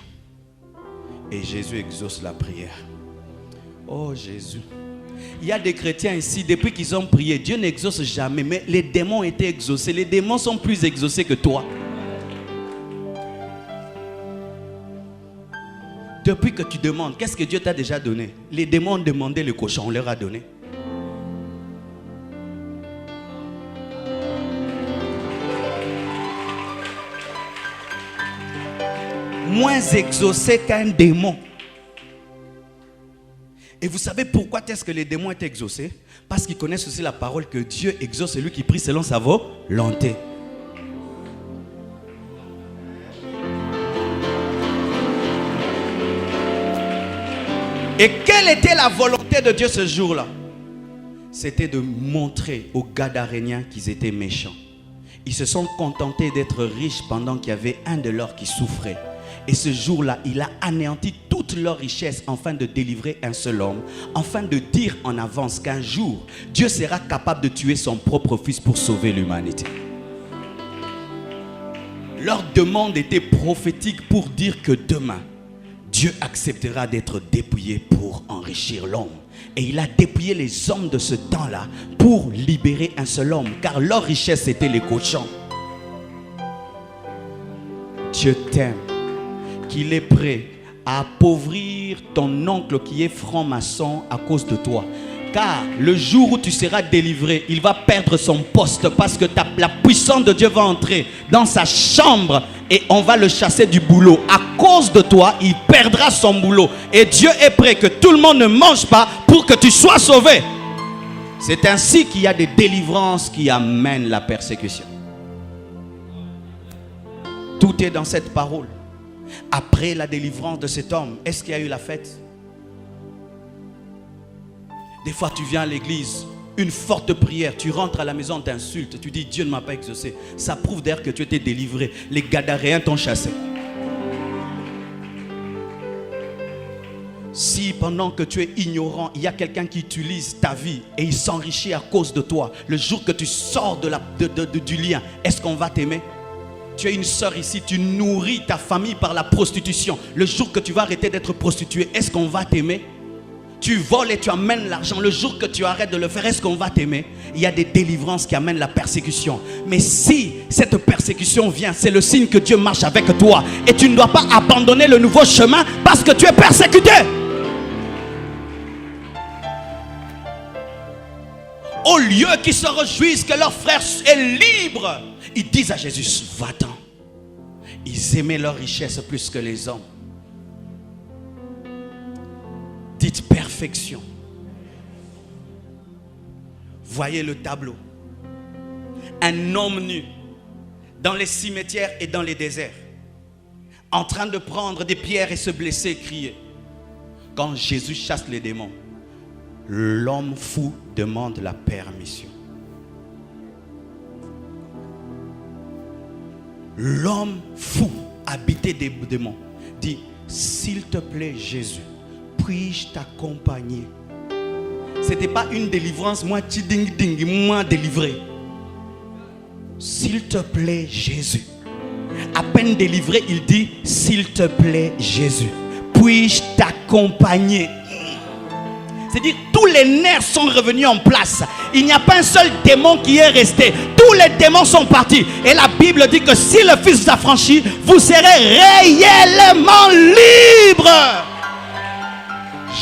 Et Jésus exauce la prière. Oh Jésus. Il y a des chrétiens ici, depuis qu'ils ont prié, Dieu n'exauce jamais. Mais les démons ont été exaucés. Les démons sont plus exaucés que toi. Depuis que tu demandes, qu'est-ce que Dieu t'a déjà donné? Les démons ont demandé le cochon, on leur a donné. Moins exaucé qu'un démon. Et vous savez pourquoi est-ce que les démons étaient exaucés? Parce qu'ils connaissent aussi la parole que Dieu exauce celui qui prie selon sa volonté. Et quelle était la volonté de Dieu ce jour-là? C'était de montrer aux Gadaréniens qu'ils étaient méchants. Ils se sont contentés d'être riches pendant qu'il y avait un de leurs qui souffrait. Et ce jour-là, il a anéanti toute leur richesse afin de délivrer un seul homme, afin de dire en avance qu'un jour, Dieu sera capable de tuer son propre fils pour sauver l'humanité. Leur demande était prophétique pour dire que demain, Dieu acceptera d'être dépouillé pour enrichir l'homme. Et il a dépouillé les hommes de ce temps-là pour libérer un seul homme, car leur richesse était les cochons. Dieu t'aime, qu'il est prêt à appauvrir ton oncle qui est franc-maçon à cause de toi. Car le jour où tu seras délivré, il va perdre son poste parce que la puissance de Dieu va entrer dans sa chambre et on va le chasser du boulot. À cause de toi, il perdra son boulot. Et Dieu est prêt que tout le monde ne mange pas pour que tu sois sauvé. C'est ainsi qu'il y a des délivrances qui amènent la persécution. Tout est dans cette parole. Après la délivrance de cet homme, est-ce qu'il y a eu la fête? Des fois, tu viens à l'église, une forte prière, tu rentres à la maison, t'insultes, tu dis Dieu ne m'a pas exaucé. Ça prouve d'ailleurs que tu étais délivré. Les Gadaréens t'ont chassé. Si pendant que tu es ignorant, il y a quelqu'un qui utilise ta vie et il s'enrichit à cause de toi, le jour que tu sors du lien, est-ce qu'on va t'aimer? Tu as une soeur ici, tu nourris ta famille par la prostitution. Le jour que tu vas arrêter d'être prostituée, est-ce qu'on va t'aimer? Tu voles et tu amènes l'argent. Le jour que tu arrêtes de le faire, est-ce qu'on va t'aimer? Il y a des délivrances qui amènent la persécution. Mais si cette persécution vient, c'est le signe que Dieu marche avec toi. Et tu ne dois pas abandonner le nouveau chemin parce que tu es persécuté. Au lieu qu'ils se réjouissent que leur frère est libre, ils disent à Jésus, va-t'en. Ils aimaient leur richesse plus que les hommes. Dites perfection. Voyez le tableau. Un homme nu dans les cimetières et dans les déserts, en train de prendre des pierres et se blesser et crier. Quand Jésus chasse les démons, l'homme fou demande la permission. L'homme fou, habité des démons, dit, s'il te plaît Jésus, puis-je t'accompagner? Ce n'était pas une délivrance, moi délivré. S'il te plaît Jésus. À peine délivré, il dit, s'il te plaît Jésus, puis-je t'accompagner? C'est-à-dire, tous les nerfs sont revenus en place. Il n'y a pas un seul démon qui est resté. Tous les démons sont partis. Et la Bible dit que si le Fils vous affranchit, vous serez réellement libre.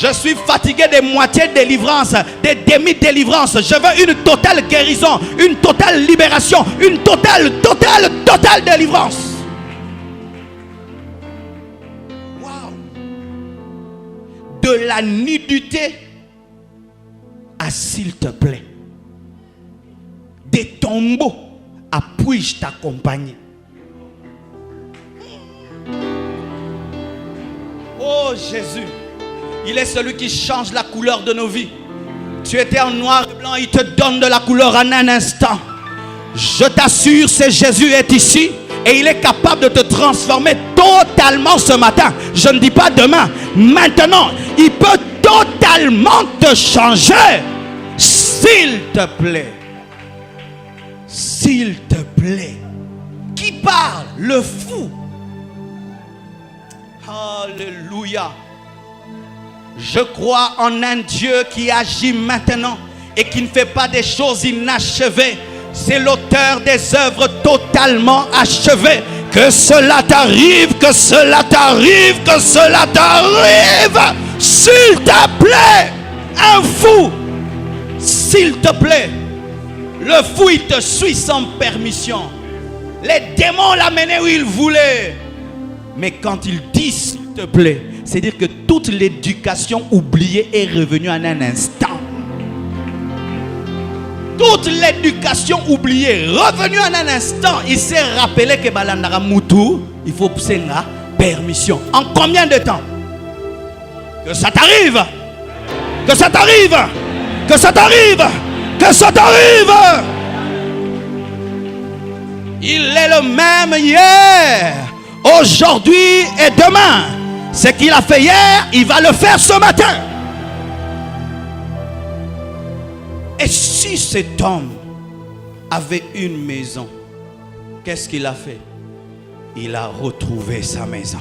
Je suis fatigué des moitiés de délivrance, des demi-délivrances. Je veux une totale guérison, une totale libération, une totale délivrance. Wow. De la nudité à s'il te plaît. Des tombeaux à puis-je t'accompagner. Oh Jésus, il est celui qui change la couleur de nos vies. Tu étais en noir et blanc, il te donne de la couleur en un instant. Je t'assure, c'est Jésus est ici et il est capable de te transformer totalement ce matin. Je ne dis pas demain, maintenant, il peut totalement te changer. S'il te plaît. S'il te plaît. Qui parle? Le fou. Alléluia. Je crois en un Dieu qui agit maintenant et qui ne fait pas des choses inachevées. C'est l'auteur des œuvres totalement achevées. Que cela t'arrive, que cela t'arrive, que cela t'arrive. S'il te plaît. Un fou. S'il te plaît. Le fou, il te suit sans permission. Les démons l'amenaient où ils voulaient. Mais quand il dit s'il te plaît, c'est-à-dire que toute l'éducation oubliée est revenue en un instant. Toute l'éducation oubliée revenue en un instant. Il s'est rappelé que Balandara Moutou, il faut pousser la permission. En combien de temps? Que ça t'arrive. Que ça t'arrive. Que ça t'arrive. Que ça t'arrive. Il est le même hier, aujourd'hui et demain. Ce qu'il a fait hier, il va le faire ce matin. Et si cet homme avait une maison, qu'est-ce qu'il a fait? Il a retrouvé sa maison.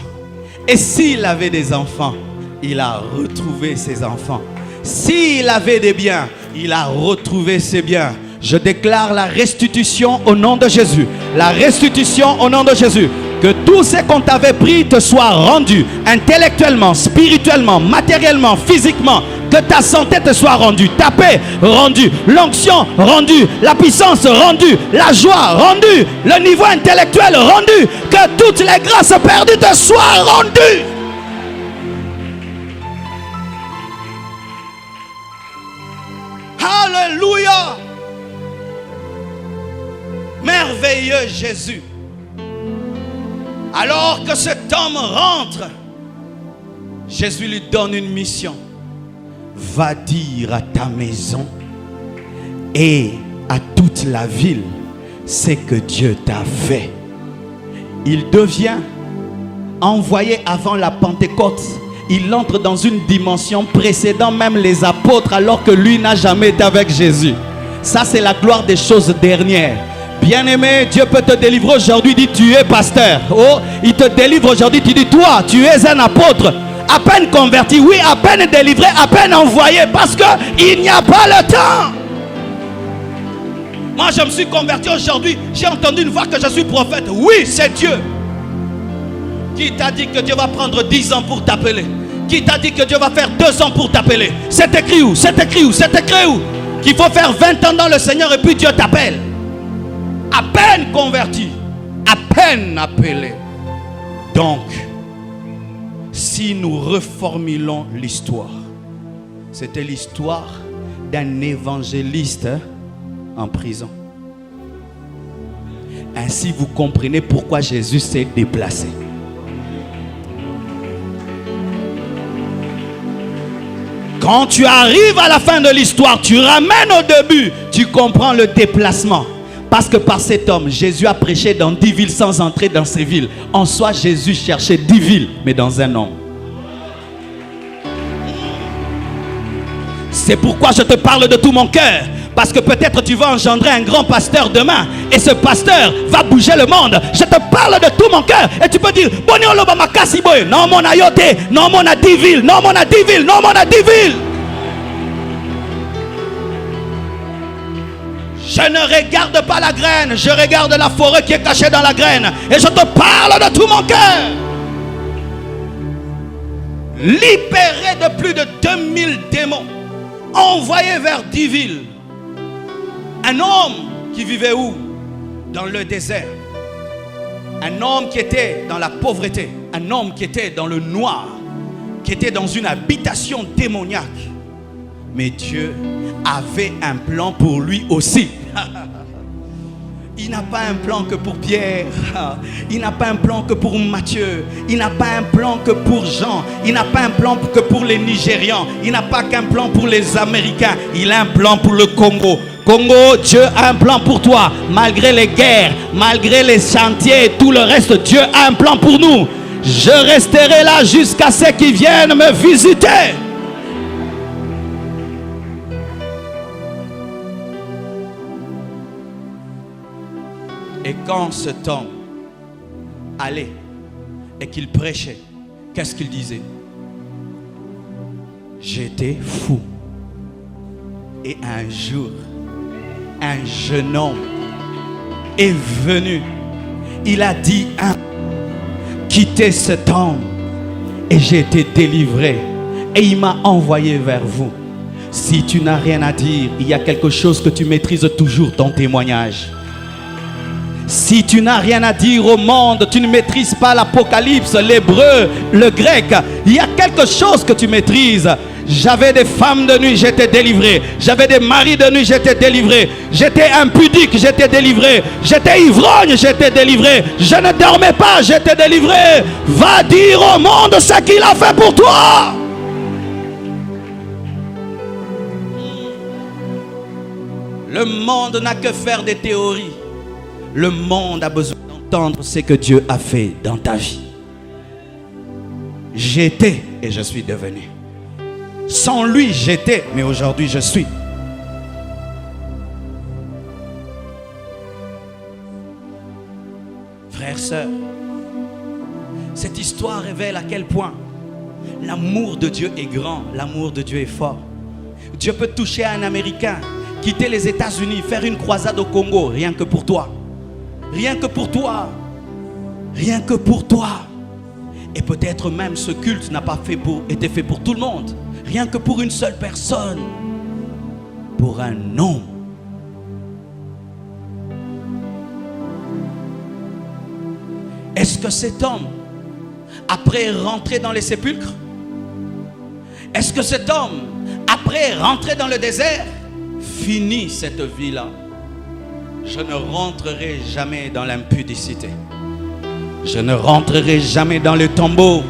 Et s'il avait des enfants, il a retrouvé ses enfants. S'il avait des biens, il a retrouvé ses biens. Je déclare la restitution au nom de Jésus. La restitution au nom de Jésus. Que tout ce qu'on t'avait pris te soit rendu intellectuellement, spirituellement, matériellement, physiquement. Que ta santé te soit rendue, ta paix rendue, l'onction rendue, la puissance rendue, la joie rendue, le niveau intellectuel rendu. Que toutes les grâces perdues te soient rendues. Alléluia. Merveilleux Jésus. Alors que cet homme rentre, Jésus lui donne une mission. Va dire à ta maison et à toute la ville ce que Dieu t'a fait. Il devient envoyé avant la Pentecôte. Il entre dans une dimension précédant même les apôtres, alors que lui n'a jamais été avec Jésus. Ça, c'est la gloire des choses dernières. Bien-aimé, Dieu peut te délivrer aujourd'hui. Dis, tu es pasteur. Oh, il te délivre aujourd'hui. Tu dis, toi, tu es un apôtre. À peine converti, oui, à peine délivré, à peine envoyé. Parce qu'il n'y a pas le temps. Moi, je me suis converti aujourd'hui. J'ai entendu une voix que je suis prophète. Oui, c'est Dieu. Qui t'a dit que Dieu va prendre 10 ans pour t'appeler? Qui t'a dit que Dieu va faire 2 ans pour t'appeler? C'est écrit où? C'est écrit où? C'est écrit où? Qu'il faut faire 20 ans dans le Seigneur et puis Dieu t'appelle. À peine converti, à peine appelé. Donc, si nous reformulons l'histoire, c'était l'histoire d'un évangéliste en prison. Ainsi, vous comprenez pourquoi Jésus s'est déplacé. Quand tu arrives à la fin de l'histoire, tu ramènes au début, tu comprends le déplacement. Parce que par cet homme, Jésus a prêché dans 10 villes sans entrer dans ces villes. En soi, Jésus cherchait 10 villes, mais dans un homme. C'est pourquoi je te parle de tout mon cœur. Parce que peut-être tu vas engendrer un grand pasteur demain. Et ce pasteur va bouger le monde. Je te parle de tout mon cœur. Et tu peux dire, non, mon ayote, non, mon a 10 villes, non, mon a 10 villes, non, mon a 10 villes. Je ne regarde pas la graine, je regarde la forêt qui est cachée dans la graine. Et je te parle de tout mon cœur. Libéré de plus de 2000 démons, envoyé vers 10 villes. Un homme qui vivait où? Dans le désert. Un homme qui était dans la pauvreté. Un homme qui était dans le noir. Qui était dans une habitation démoniaque. Mais Dieu avait un plan pour lui aussi. Il n'a pas un plan que pour Pierre. Il n'a pas un plan que pour Matthieu. Il n'a pas un plan que pour Jean. Il n'a pas un plan que pour les Nigérians. Il n'a pas qu'un plan pour les Américains. Il a un plan pour le Congo. Congo, Dieu a un plan pour toi. Malgré les guerres, malgré les chantiers et tout le reste, Dieu a un plan pour nous. Je resterai là jusqu'à ce qu'ils viennent me visiter. Et quand cet homme allait et qu'il prêchait, qu'est-ce qu'il disait? J'étais fou. Et un jour, un jeune homme est venu. Il a dit, quittez cet homme. Et j'ai été délivré. Et il m'a envoyé vers vous. Si tu n'as rien à dire, il y a quelque chose que tu maîtrises toujours, ton témoignage. Si tu n'as rien à dire au monde, tu ne maîtrises pas l'Apocalypse, l'hébreu, le grec, il y a quelque chose que tu maîtrises. J'avais des femmes de nuit, j'étais délivré. J'avais des maris de nuit, j'étais délivré. J'étais impudique, j'étais délivré. J'étais ivrogne, j'étais délivré. Je ne dormais pas, j'étais délivré. Va dire au monde ce qu'il a fait pour toi. Le monde n'a que faire des théories. Le monde a besoin d'entendre ce que Dieu a fait dans ta vie. J'étais et je suis devenu. Sans lui, j'étais, mais aujourd'hui, je suis. Frères, sœurs, cette histoire révèle à quel point l'amour de Dieu est grand, l'amour de Dieu est fort. Dieu peut toucher un Américain, quitter les États-Unis, faire une croisade au Congo, rien que pour toi. Rien que pour toi. Rien que pour toi. Et peut-être même ce culte n'a pas été fait pour tout le monde. Rien que pour une seule personne. Pour un homme. Est-ce que cet homme, après rentrer dans les sépulcres, est-ce que cet homme, après rentrer dans le désert, finit cette vie-là? Je ne rentrerai jamais dans l'impudicité. Je ne rentrerai jamais dans le tombeau.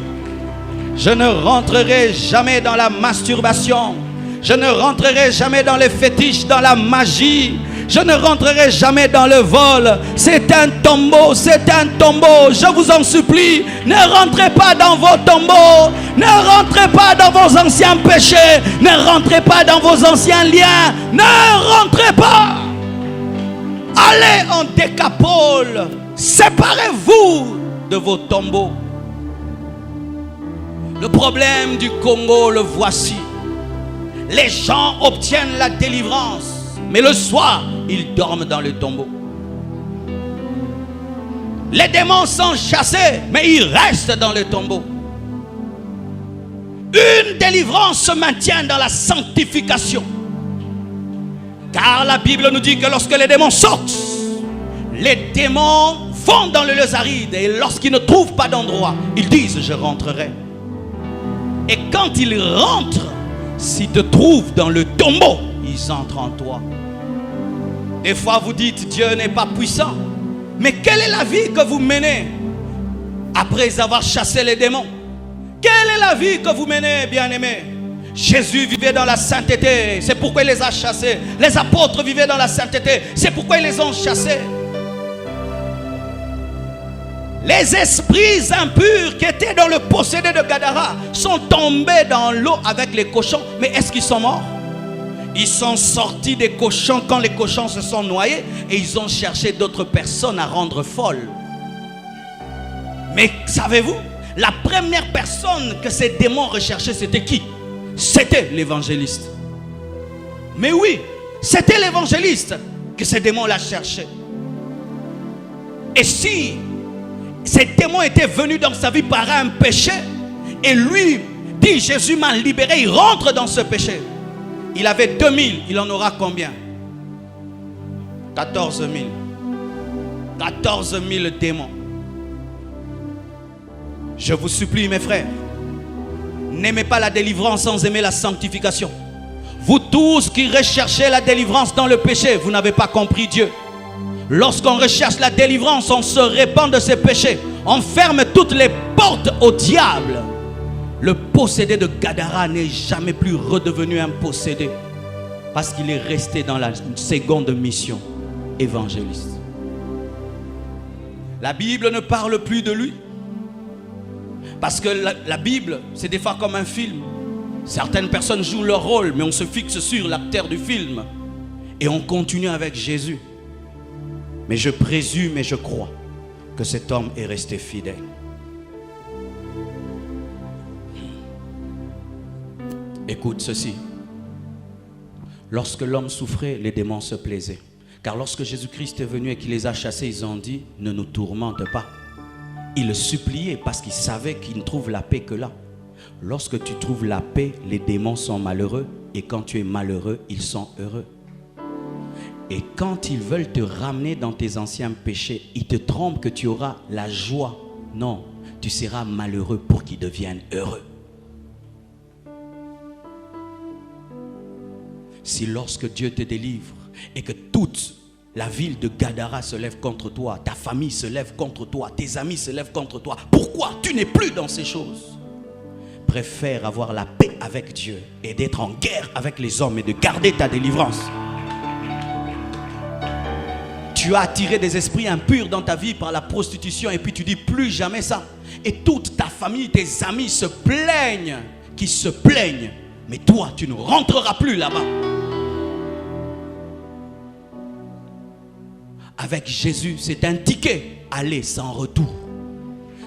Je ne rentrerai jamais dans la masturbation. Je ne rentrerai jamais dans les fétiches, dans la magie. Je ne rentrerai jamais dans le vol. C'est un tombeau, c'est un tombeau. Je vous en supplie, ne rentrez pas dans vos tombeaux. Ne rentrez pas dans vos anciens péchés. Ne rentrez pas dans vos anciens liens. Ne rentrez pas. Allez en décapole. Séparez-vous de vos tombeaux. Le problème du Congo, le voici. Les gens obtiennent la délivrance, mais le soir, ils dorment dans le tombeau. Les démons sont chassés, mais ils restent dans le tombeau. Une délivrance se maintient dans la sanctification. Car la Bible nous dit que lorsque les démons sortent, les démons vont dans le lieu aride et lorsqu'ils ne trouvent pas d'endroit, ils disent je rentrerai. Et quand ils rentrent, s'ils te trouvent dans le tombeau, ils entrent en toi. Des fois vous dites Dieu n'est pas puissant. Mais quelle est la vie que vous menez après avoir chassé les démons? Quelle est la vie que vous menez, bien-aimés? Jésus vivait dans la sainteté, c'est pourquoi il les a chassés. Les apôtres vivaient dans la sainteté, c'est pourquoi ils les ont chassés. Les esprits impurs qui étaient dans le possédé de Gadara sont tombés dans l'eau avec les cochons. Mais est-ce qu'ils sont morts? Ils sont sortis des cochons quand les cochons se sont noyés et ils ont cherché d'autres personnes à rendre folles. Mais savez-vous, la première personne que ces démons recherchaient, c'était qui? C'était l'évangéliste. Mais oui, c'était l'évangéliste que ces démons-là cherchaient. Et si ces démons étaient venus dans sa vie par un péché et lui dit Jésus m'a libéré, il rentre dans ce péché. Il avait 2000, il en aura combien? 14 000. 14 000 démons. Je vous supplie mes frères, n'aimez pas la délivrance sans aimer la sanctification. Vous tous qui recherchez la délivrance dans le péché, vous n'avez pas compris Dieu. Lorsqu'on recherche la délivrance, on se répand de ses péchés. On ferme toutes les portes au diable. Le possédé de Gadara n'est jamais plus redevenu un possédé parce qu'il est resté dans la seconde mission évangéliste. La Bible ne parle plus de lui parce que la Bible, c'est des fois comme un film. Certaines personnes jouent leur rôle, mais on se fixe sur l'acteur du film et on continue avec Jésus. Mais je présume et je crois que cet homme est resté fidèle. Écoute ceci. Lorsque l'homme souffrait, les démons se plaisaient. Car lorsque Jésus-Christ est venu et qu'il les a chassés, ils ont dit, ne nous tourmente pas. Ils le suppliaient parce qu'ils savaient qu'ils ne trouvent la paix que là. Lorsque tu trouves la paix, les démons sont malheureux. Et quand tu es malheureux, ils sont heureux. Et quand ils veulent te ramener dans tes anciens péchés, ils te trompent que tu auras la joie. Non, tu seras malheureux pour qu'ils deviennent heureux. Si lorsque Dieu te délivre et que toute la ville de Gadara se lève contre toi, ta famille se lève contre toi, tes amis se lèvent contre toi, pourquoi tu n'es plus dans ces choses? Préfère avoir la paix avec Dieu et d'être en guerre avec les hommes et de garder ta délivrance. Tu as attiré des esprits impurs dans ta vie par la prostitution et puis tu dis plus jamais ça. Et toute ta famille, tes amis se plaignent, qui se plaignent. Mais toi, tu ne rentreras plus là-bas. Avec Jésus, c'est un ticket, aller sans retour.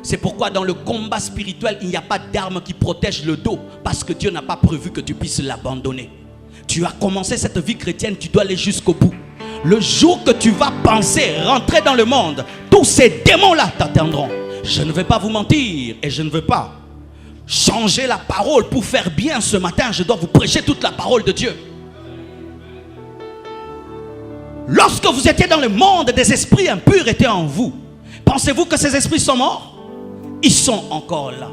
C'est pourquoi dans le combat spirituel, il n'y a pas d'arme qui protège le dos, parce que Dieu n'a pas prévu que tu puisses l'abandonner. Tu as commencé cette vie chrétienne, tu dois aller jusqu'au bout. Le jour que tu vas penser rentrer dans le monde, tous ces démons-là t'atteindront. Je ne vais pas vous mentir et je ne veux pas changer la parole pour faire bien ce matin. Je dois vous prêcher toute la parole de Dieu. Lorsque vous étiez dans le monde, des esprits impurs étaient en vous. Pensez-vous que ces esprits sont morts? Ils sont encore là.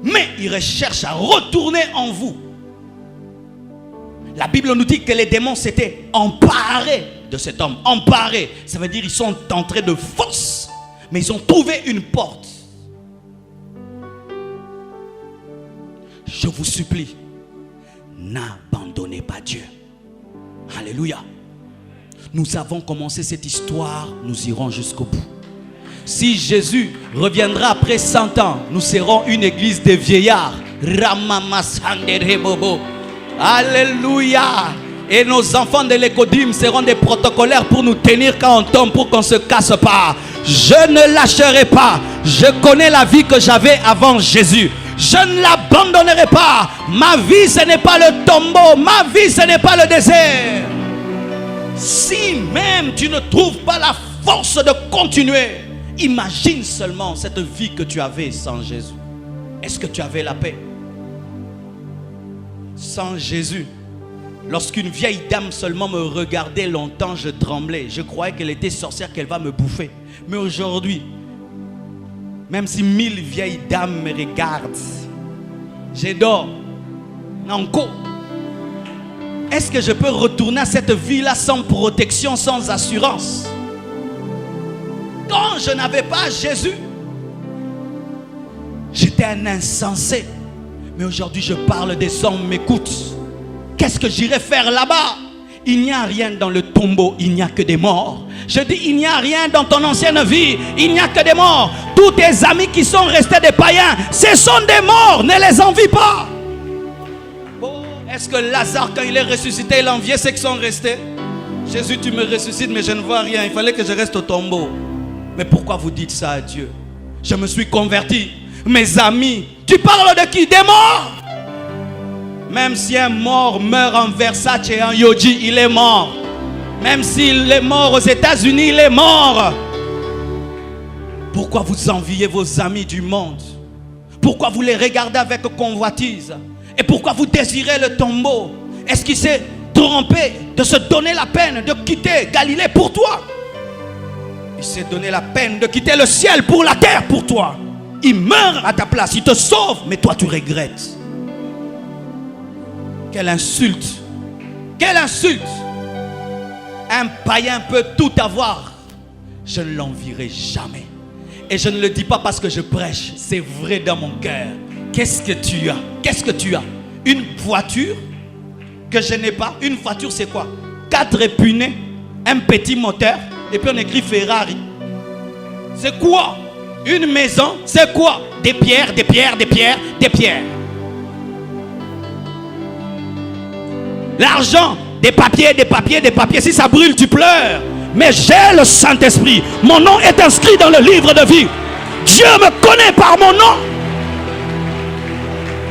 Mais ils recherchent à retourner en vous. La Bible nous dit que les démons s'étaient emparés de cet homme. Emparés, ça veut dire qu'ils sont entrés de force. Mais ils ont trouvé une porte. Je vous supplie, n'abandonnez pas Dieu. Alléluia. Nous avons commencé cette histoire, nous irons jusqu'au bout. Si Jésus reviendra après 100 ans, nous serons une église de vieillards. Alléluia. Et nos enfants de l'écodyme seront des protocolaires pour nous tenir quand on tombe, pour qu'on ne se casse pas. Je ne lâcherai pas. Je connais la vie que j'avais avant Jésus. Je ne l'abandonnerai pas. Ma vie, ce n'est pas le tombeau. Ma vie, ce n'est pas le désert. Si même tu ne trouves pas la force de continuer, imagine seulement cette vie que tu avais sans Jésus. Est-ce que tu avais la paix? Sans Jésus, lorsqu'une vieille dame seulement me regardait longtemps, je tremblais. Je croyais qu'elle était sorcière, qu'elle va me bouffer. Mais aujourd'hui, même si 1000 vieilles dames me regardent, je dors. Nanko. Est-ce que je peux retourner à cette vie-là sans protection, sans assurance? Quand je n'avais pas Jésus, j'étais un insensé. Mais aujourd'hui, je parle, des hommes m'écoutent. Qu'est-ce que j'irai faire là-bas? Il n'y a rien dans le tombeau, il n'y a que des morts. Je dis, il n'y a rien dans ton ancienne vie, il n'y a que des morts. Tous tes amis qui sont restés des païens, ce sont des morts, ne les envie pas. Oh, est-ce que Lazare, quand il est ressuscité, il enviait ceux qui sont restés? Jésus, tu me ressuscites, mais je ne vois rien, il fallait que je reste au tombeau. Mais pourquoi vous dites ça à Dieu? Je me suis converti. Mes amis, tu parles de qui? Des morts? Même si un mort meurt en Versace et en Yoji, il est mort. Même s'il est mort aux États-Unis, il est mort. Pourquoi vous enviez vos amis du monde? Pourquoi vous les regardez avec convoitise? Et pourquoi vous désirez le tombeau? Est-ce qu'il s'est trompé de se donner la peine de quitter Galilée pour toi? Il s'est donné la peine de quitter le ciel pour la terre pour toi. Il meurt à ta place, il te sauve, mais toi tu regrettes. Quelle insulte! Quelle insulte! Un païen peut tout avoir. Je ne l'envierai jamais. Et je ne le dis pas parce que je prêche, c'est vrai dans mon cœur. Qu'est-ce que tu as? Qu'est-ce que tu as? Une voiture que je n'ai pas. Une voiture, c'est quoi? 4 épineux, un petit moteur, et puis on écrit Ferrari. C'est quoi? Une maison, c'est quoi? Des pierres, des pierres, des pierres, des pierres. L'argent, des papiers, des papiers, des papiers. Si ça brûle, tu pleures. Mais j'ai le Saint-Esprit. Mon nom est inscrit dans le livre de vie. Dieu me connaît par mon nom.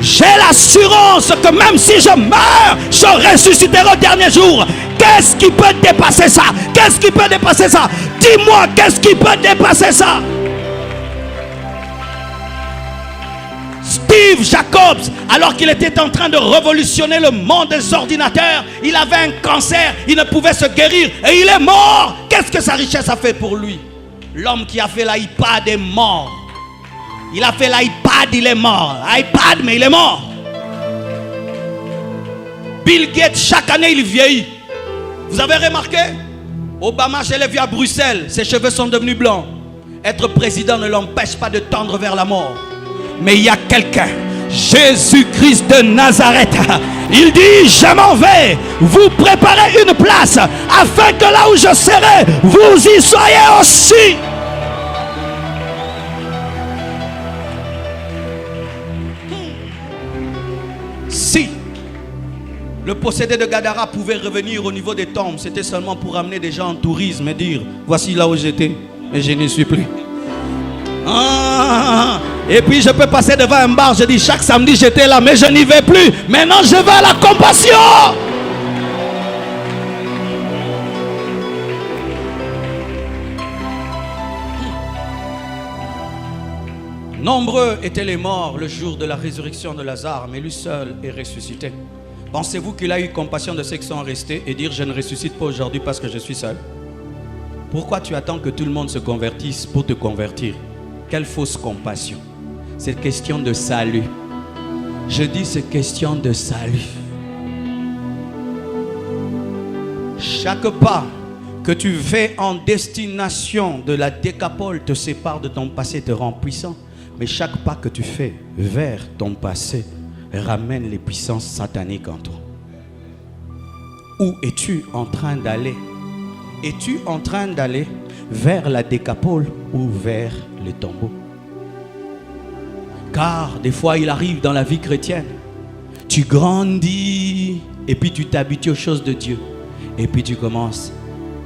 J'ai l'assurance que même si je meurs, je ressusciterai au dernier jour. Qu'est-ce qui peut dépasser ça? Qu'est-ce qui peut dépasser ça? Dis-moi, qu'est-ce qui peut dépasser ça? Steve Jobs, alors qu'il était en train de révolutionner le monde des ordinateurs, il avait un cancer, il ne pouvait se guérir et il est mort. Qu'est-ce que sa richesse a fait pour lui? L'homme qui a fait l'iPad est mort. Il a fait l'iPad, il est mort. iPad, mais il est mort. Bill Gates, chaque année, il vieillit. Vous avez remarqué? Obama, je l'ai vu à Bruxelles, ses cheveux sont devenus blancs. Être président ne l'empêche pas de tendre vers la mort. Mais il y a quelqu'un, Jésus-Christ de Nazareth. Il dit, je m'en vais vous préparer une place afin que là où je serai, vous y soyez aussi. Si le possédé de Gadara pouvait revenir au niveau des tombes, c'était seulement pour amener des gens en tourisme et dire, voici là où j'étais, mais je n'y suis plus. Et puis je peux passer devant un bar, je dis chaque samedi j'étais là, mais je n'y vais plus. Maintenant je vais à la compassion. Nombreux étaient les morts le jour de la résurrection de Lazare, mais lui seul est ressuscité. Pensez-vous qu'il a eu compassion de ceux qui sont restés et dire je ne ressuscite pas aujourd'hui parce que je suis seul? Pourquoi tu attends que tout le monde se convertisse pour te convertir? Quelle fausse compassion. C'est question de salut. Je dis c'est question de salut. Chaque pas que tu fais en destination de la décapole te sépare de ton passé, te rend puissant. Mais chaque pas que tu fais vers ton passé ramène les puissances sataniques en toi. Où es-tu en train d'aller? Es-tu en train d'aller vers la décapole ou vers le tombeau? Car des fois il arrive dans la vie chrétienne, tu grandis et puis tu t'habitues aux choses de Dieu et puis tu commences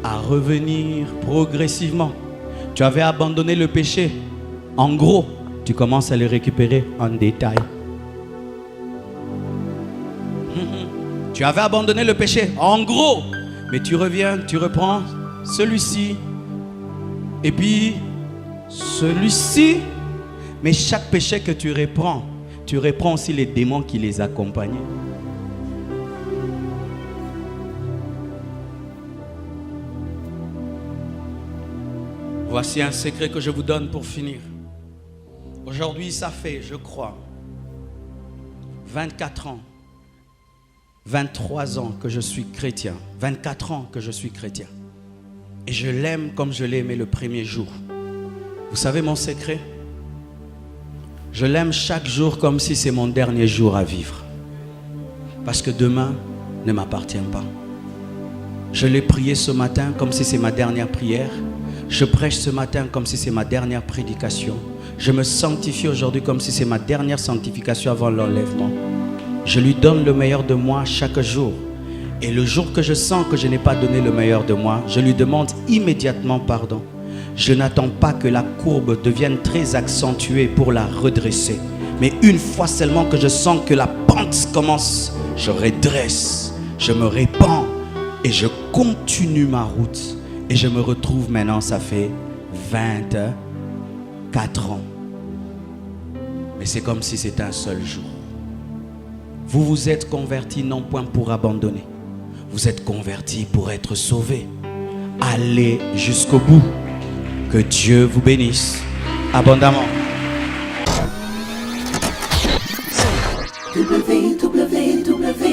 à revenir progressivement. Tu avais abandonné le péché, en gros, tu commences à le récupérer en détail. Tu avais abandonné le péché, en gros, mais tu reviens, tu reprends celui-ci et puis celui-ci. Mais chaque péché que tu reprends aussi les démons qui les accompagnaient. Voici un secret que je vous donne pour finir. Aujourd'hui, ça fait, je crois, 24 ans, 23 ans que je suis chrétien. 24 ans que je suis chrétien. Et je l'aime comme je l'ai aimé le premier jour. Vous savez mon secret? Je l'aime chaque jour comme si c'est mon dernier jour à vivre. Parce que demain ne m'appartient pas. Je l'ai prié ce matin comme si c'est ma dernière prière. Je prêche ce matin comme si c'est ma dernière prédication. Je me sanctifie aujourd'hui comme si c'est ma dernière sanctification avant l'enlèvement. Je lui donne le meilleur de moi chaque jour. Et le jour que je sens que je n'ai pas donné le meilleur de moi, je lui demande immédiatement pardon. Je n'attends pas que la courbe devienne très accentuée pour la redresser. Mais une fois seulement que je sens que la pente commence, je redresse, je me répands et je continue ma route. Et je me retrouve maintenant, ça fait 24 ans. Mais c'est comme si c'était un seul jour. Vous vous êtes convertis non point pour abandonner. Vous êtes convertis pour être sauvés. Allez jusqu'au bout. Que Dieu vous bénisse abondamment. www.